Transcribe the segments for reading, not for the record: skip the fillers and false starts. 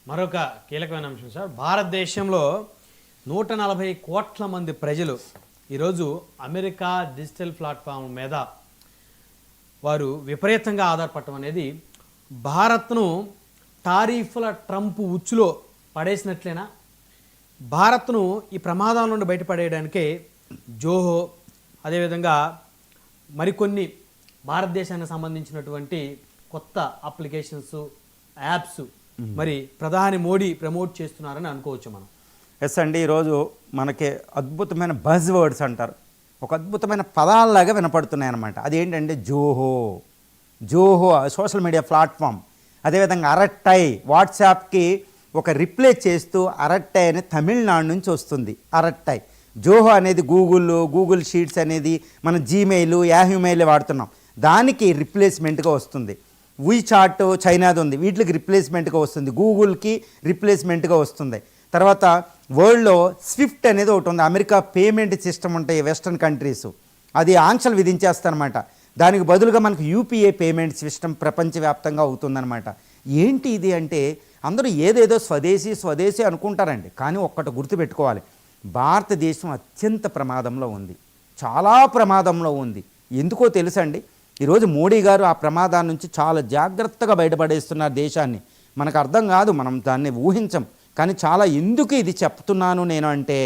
మరొక కీలకమైన అంశం సార్, భారతదేశంలో 140 కోట్ల మంది ప్రజలు ఈరోజు అమెరికా డిజిటల్ ప్లాట్ఫామ్ మీద వారు విపరీతంగా ఆధారపడటం అనేది భారత్ను టారిఫ్ల ట్రంప్ ఉచ్చులో పడేసినట్లేనా? భారత్ను ఈ ప్రమాదం నుండి బయటపడేయడానికే జోహో, అదేవిధంగా మరికొన్ని భారతదేశానికి సంబంధించినటువంటి కొత్త అప్లికేషన్స్, యాప్స్ మరి ప్రధాని మోడీ ప్రమోట్ చేస్తున్నారని అనుకోవచ్చు మనం. ఎస్ అండి, ఈరోజు మనకి అద్భుతమైన బజ్ వర్డ్స్ అంటారు, ఒక అద్భుతమైన పదాలలాగా వినపడుతున్నాయి అన్నమాట. అదేంటంటే జోహో సోషల్ మీడియా ప్లాట్ఫామ్, అదేవిధంగా అరట్టై వాట్సాప్కి ఒక రిప్లేస్ చేస్తూ అరట్టై అని తమిళనాడు నుంచి వస్తుంది. అరట్టై జోహో అనేది గూగుల్ షీట్స్ అనేది మన జీమెయిల్, యాహూ మెయిల్ వాడుతున్నాం, దానికి రిప్లేస్మెంట్గా వస్తుంది. వీచాట్ చైనాది ఉంది, వీటికి రిప్లేస్మెంట్గా వస్తుంది. గూగుల్కి రిప్లేస్మెంట్గా వస్తుంది. తర్వాత వరల్డ్లో స్విఫ్ట్ అనేది ఒకటి ఉంది, అమెరికా పేమెంట్ సిస్టమ్ ఉంటాయి వెస్ట్రన్ కంట్రీస్, అది ఆంక్షలు విధించేస్తారనమాట. దానికి బదులుగా మనకు యూపీఐ పేమెంట్ సిస్టమ్ ప్రపంచవ్యాప్తంగా అవుతుందన్నమాట. ఏంటి ఇది అంటే అందరూ ఏదేదో స్వదేశీ అనుకుంటారండి, కానీ ఒక్కటి గుర్తుపెట్టుకోవాలి, భారతదేశం అత్యంత ప్రమాదంలో ఉంది, చాలా ప్రమాదంలో ఉంది. ఎందుకో తెలుసండి, ఈరోజు మోడీ గారు ఆ ప్రమాదాల నుంచి చాలా జాగ్రత్తగా బయటపడేస్తున్నారు దేశాన్ని. మనకు అర్థం కాదు, మనం దాన్ని ఊహించం, కానీ చాలా ఎందుకు ఇది చెప్తున్నాను నేను అంటే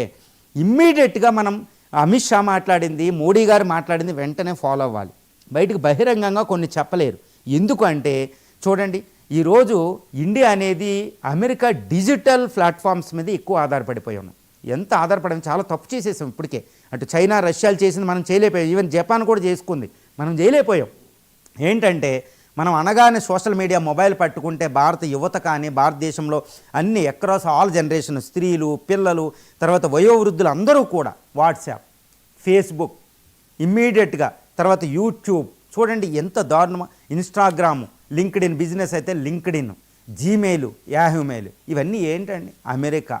ఇమ్మీడియట్గా మనం అమిత్ షా మాట్లాడింది, మోడీ గారు మాట్లాడింది వెంటనే ఫాలో అవ్వాలి. బయటకు బహిరంగంగా కొన్ని చెప్పలేరు. ఎందుకు అంటే చూడండి, ఈరోజు ఇండియా అనేది అమెరికా డిజిటల్ ప్లాట్ఫామ్స్ మీద ఎక్కువ ఆధారపడిపోయి ఉన్నాం. ఎంత ఆధారపడడం, చాలా తప్పు చేసేసాం ఇప్పటికే. అటు చైనా, రష్యాలు చేసింది మనం చేయలేకపోయాం, ఈవెన్ జపాన్ కూడా చేసుకుంది, మనం చేయలేకపోయాం. ఏంటంటే మనం అనగానే సోషల్ మీడియా మొబైల్ పట్టుకుంటే భారత యువత కానీ భారతదేశంలో అన్ని అక్రాస్ ఆల్ జనరేషన్, స్త్రీలు, పిల్లలు, తర్వాత వయోవృద్ధులు అందరూ కూడా వాట్సాప్, ఫేస్బుక్ ఇమ్మీడియట్గా, తర్వాత యూట్యూబ్ చూడండి ఎంత దారుణమో, ఇన్స్టాగ్రాము, లింక్డ్ఇన్, బిజినెస్ అయితే లింక్డ్ఇన్, జీమెయిల్, యాహూ మెయిల్, ఇవన్నీ ఏంటండి America,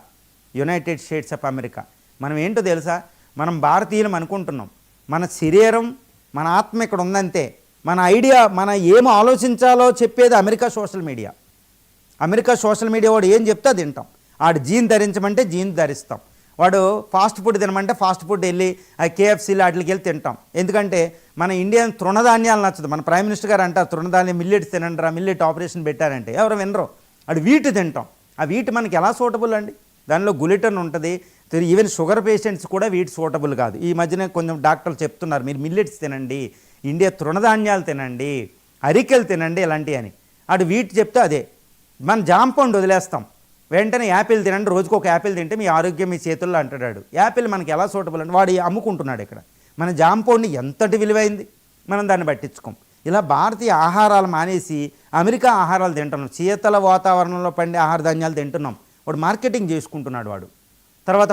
United states of America. మనం ఏంటో తెలుసా, మనం భారతీయులం అనుకుంటున్నాం, మన శరీరం, మన ఆత్మ ఇక్కడ ఉందంతే, మన ఐడియా, మన ఏం ఆలోచించాలో చెప్పేది America social media. America social media వాడు ఏం చెప్తే అది తింటాం. వాడు జీన్ ధరించమంటే జీన్ ధరిస్తాం, వాడు ఫాస్ట్ ఫుడ్ తినమంటే ఫాస్ట్ ఫుడ్ వెళ్ళి ఆ కేఎఫ్సీలు వాటికి వెళ్ళి తింటాం. ఎందుకంటే మన ఇండియన్ తృణధాన్యాలు నచ్చదు. మన ప్రైమ్ మినిస్టర్ గారు అంటారు తృణధాన్యం మిల్లెట్స్ తినండిరా, మిల్లెట్ ఆపరేషన్ పెట్టారంటే ఎవరు వినరు. అది వీటి తింటాం. ఆ వీటి మనకి ఎలా సూటబుల్ అండి, దానిలో గ్లూటెన్ ఉంటుంది, ఈవెన్ షుగర్ పేషెంట్స్ కూడా వీటి సూటబుల్ కాదు. ఈ మధ్యన కొంచెం డాక్టర్లు చెప్తున్నారు మీరు మిల్లెట్స్ తినండి, ఇండియా తృణధాన్యాలు తినండి, అరికెలు తినండి ఇలాంటివి అని. అటు వీటి చెప్తే అదే. మన జామ పండు వదిలేస్తాం, వెంటనే యాపిల్ తినండి, రోజుకు ఒక యాపిల్ తింటే మీ ఆరోగ్యం మీ చేతుల్లో అంటాడు. యాపిల్ మనకి ఎలా సూటబుల్ అంటే వాడు అమ్ముకుంటున్నాడు ఇక్కడ. మన జామ పండు ఎంతటి విలువైంది, మనం దాన్ని పట్టించుకోం. ఇలా భారతీయ ఆహారాలు మానేసి అమెరికా ఆహారాలు తింటున్నాం, శీతల వాతావరణంలో పండే ఆహార ధాన్యాలు తింటున్నాం. వాడు మార్కెటింగ్ చేసుకుంటున్నాడు వాడు. తర్వాత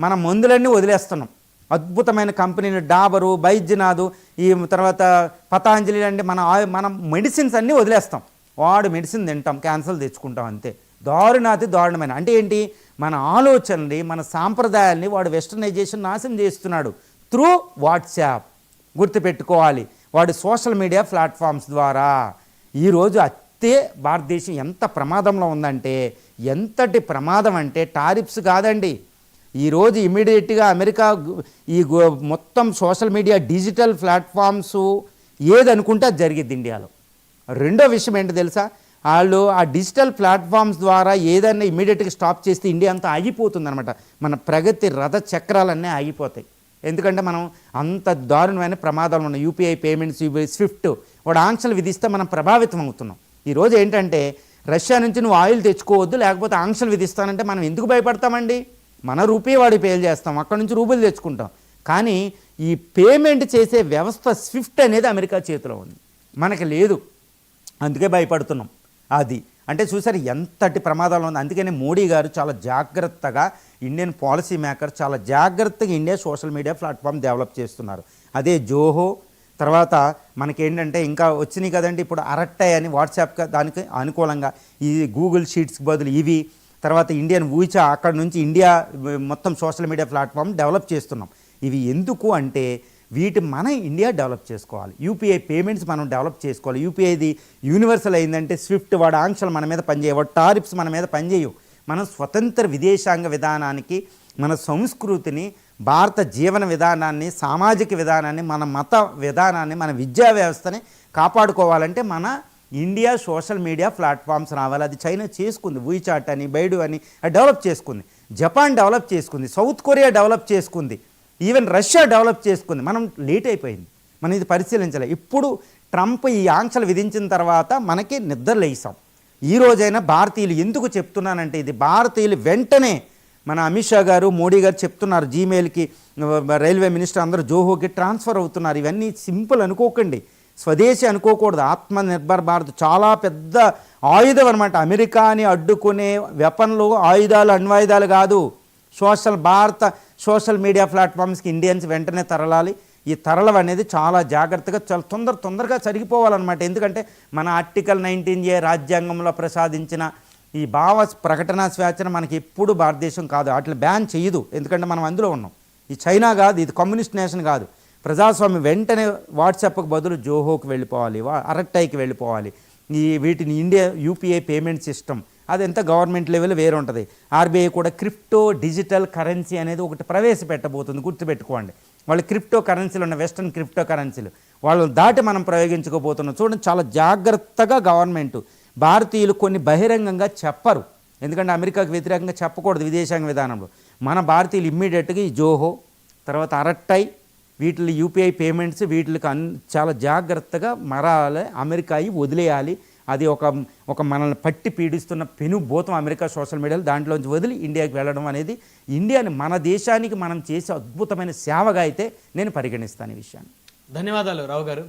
మన మందులన్నీ వదిలేస్తున్నాం. అద్భుతమైన కంపెనీలు డాబరు, బైద్యనాథ్, ఈ తర్వాత పతాంజలి అంటే మన మెడిసిన్స్ అన్నీ వదిలేస్తాం. వాడు మెడిసిన్ తింటాం, క్యాన్సర్ తెచ్చుకుంటాం, అంతే. దారుణమైన అంటే ఏంటి, మన ఆలోచనని, మన సాంప్రదాయాల్ని వాడు వెస్టర్నైజేషన్ నాశనం చేస్తున్నాడు త్రూ వాట్సాప్. గుర్తుపెట్టుకోవాలి, వాడు సోషల్ మీడియా ప్లాట్ఫామ్స్ ద్వారా. ఈరోజు భారతదేశం ఎంత ప్రమాదంలో ఉందంటే, ఎంతటి ప్రమాదం అంటే టారిఫ్స్ కాదండి. ఈరోజు ఇమీడియట్గా అమెరికా ఈ మొత్తం సోషల్ మీడియా డిజిటల్ ప్లాట్ఫామ్స్ ఏదనుకుంటే అది జరిగిద్ది ఇండియాలో. రెండో విషయం ఏంటో తెలుసా, వాళ్ళు ఆ డిజిటల్ ప్లాట్ఫామ్స్ ద్వారా ఏదైనా ఇమీడియట్గా స్టాప్ చేస్తే ఇండియా అంతా ఆగిపోతుంది అనమాట. మన ప్రగతి రథ చక్రాలన్నీ ఆగిపోతాయి. ఎందుకంటే మనం అంత దారుణమైన ప్రమాదాలు ఉన్నాయి. యూపీఐ పేమెంట్స్, స్విఫ్ట్, వాడు ఆంక్షలు విధిస్తే మనం ప్రభావితం అవుతున్నాం. ఈరోజు ఏంటంటే రష్యా నుంచి నువ్వు ఆయిల్ తెచ్చుకోవద్దు, లేకపోతే ఆంక్షలు విధిస్తానంటే మనం ఎందుకు భయపడతామండి? మన రూపీ వాడి పేలు చేస్తాం, అక్కడ నుంచి రూపాయలు తెచ్చుకుంటాం. కానీ ఈ పేమెంట్ చేసే వ్యవస్థ స్విఫ్ట్ అనేది అమెరికా చేతిలో ఉంది, మనకి లేదు, అందుకే భయపడుతున్నాం. అది అంటే చూసారు ఎంతటి ప్రమాదాలు ఉంది. అందుకనే మోడీ గారు చాలా జాగ్రత్తగా, ఇండియన్ పాలసీ మేకర్ చాలా జాగ్రత్తగా India social media platform develop చేస్తున్నారు. అదే జోహో, తర్వాత మనకేంటంటే ఇంకా వచ్చినాయి కదండి ఇప్పుడు అరట్టై అని వాట్సాప్, దానికి అనుకూలంగా ఈ గూగుల్ షీట్స్కి బదులు ఇవి, తర్వాత ఇండియన్ ఊచా, అక్కడ నుంచి ఇండియా మొత్తం సోషల్ మీడియా ప్లాట్ఫామ్ డెవలప్ చేస్తున్నాం. ఇవి ఎందుకు అంటే వీటి మన ఇండియా డెవలప్ చేసుకోవాలి. యూపీఐ పేమెంట్స్ మనం డెవలప్ చేసుకోవాలి. యూపీఐది యూనివర్సల్ అయిందంటే స్విఫ్ట్ వాడు ఆంక్షలు మన మీద పనిచేయవు, టారిఫ్స్ మన మీద పనిచేయవు. మనం స్వతంత్ర విదేశాంగ విధానానికి, మన సంస్కృతిని, భారత జీవన విధానాన్ని, సామాజిక విధానాన్ని, మన మత విధానాన్ని, మన విద్యా వ్యవస్థని కాపాడుకోవాలంటే మన ఇండియా సోషల్ మీడియా ప్లాట్ఫామ్స్ రావాలి. అది చైనా చేసుకుంది, వీచాట్ అని, బైడు అని అది డెవలప్ చేసుకుంది. జపాన్ డెవలప్ చేసుకుంది, సౌత్ కొరియా డెవలప్ చేసుకుంది, ఈవెన్ రష్యా డెవలప్ చేసుకుంది. మనం లేట్ అయిపోయింది, మనం ఇది పరిశీలించలేదు. ఇప్పుడు ట్రంప్ ఈ ఆంక్షలు విధించిన తర్వాత మనకి నిద్రలేసాం. ఈ రోజైనా భారతీయులు ఎందుకు చెప్తున్నానంటే, ఇది భారతీయులు వెంటనే మన అమిత్ షా గారు, మోడీ గారు చెప్తున్నారు, జీమెయిల్కి రైల్వే మినిస్టర్ అందరూ జోహోకి ట్రాన్స్ఫర్ అవుతున్నారు. ఇవన్నీ సింపుల్ అనుకోకండి, స్వదేశీ అనుకోకూడదు. ఆత్మనిర్భర్ భారత్ చాలా పెద్ద ఆయుధం అనమాట. అమెరికాని అడ్డుకునే వెపన్లు, ఆయుధాలు, అణ్వాయుధాలు కాదు. భారత సోషల్ మీడియా ప్లాట్ఫామ్స్కి ఇండియన్స్ వెంటనే తరలాలి. ఈ తరలం అనేది చాలా జాగ్రత్తగా, చాలా తొందరగా జరిగిపోవాలన్నమాట. ఎందుకంటే మన ఆర్టికల్ 19A రాజ్యాంగంలో ప్రసాదించిన ఈ భావ ప్రకటన స్వేచ్ఛను మనకి ఎప్పుడు భారతదేశం కాదు, వాటిని బ్యాన్ చేయదు. ఎందుకంటే మనం అందులో ఉన్నాం. ఈ చైనా కాదు, ఇది కమ్యూనిస్ట్ నేషన్ కాదు, ప్రజాస్వామ్యం. వెంటనే వాట్సాప్కి బదులు జోహోకి వెళ్ళిపోవాలి, అరట్టైకి వెళ్ళిపోవాలి. వీటిని ఇండియా యూపీఐ పేమెంట్ సిస్టమ్ అది ఎంత గవర్నమెంట్ లెవెల్ వేరే ఉంటుంది. ఆర్బీఐ కూడా క్రిప్టో డిజిటల్ కరెన్సీ అనేది ఒకటి ప్రవేశపెట్టబోతుంది, గుర్తుపెట్టుకోండి. వాళ్ళు క్రిప్టో కరెన్సీలు ఉన్న వెస్ట్రన్ క్రిప్టో కరెన్సీలు వాళ్ళని దాటి మనం ప్రయోగించుకోబోతున్నాం. చూడండి, చాలా జాగ్రత్తగా గవర్నమెంట్. భారతీయులు కొన్ని బహిరంగంగా చెప్పరు, ఎందుకంటే అమెరికాకు వ్యతిరేకంగా చెప్పకూడదు విదేశాంగ విధానంలో. మన భారతీయులు ఇమ్మీడియట్గా ఈ జోహో, తర్వాత అరట్టై, వీటిని యూపీఐ పేమెంట్స్, వీటికి చాలా జాగ్రత్తగా మరాలి, అమెరికాయి వదిలేయాలి. అది ఒక మనల్ని పట్టి పీడిస్తున్న పెనుభూతం అమెరికా సోషల్ మీడియాలో, దాంట్లోంచి వదిలి ఇండియాకి వెళ్ళడం అనేది ఇండియాని, మన దేశానికి మనం చేసే అద్భుతమైన సేవగా అయితే నేను పరిగణిస్తాను ఈ విషయాన్ని. ధన్యవాదాలు రావు గారు.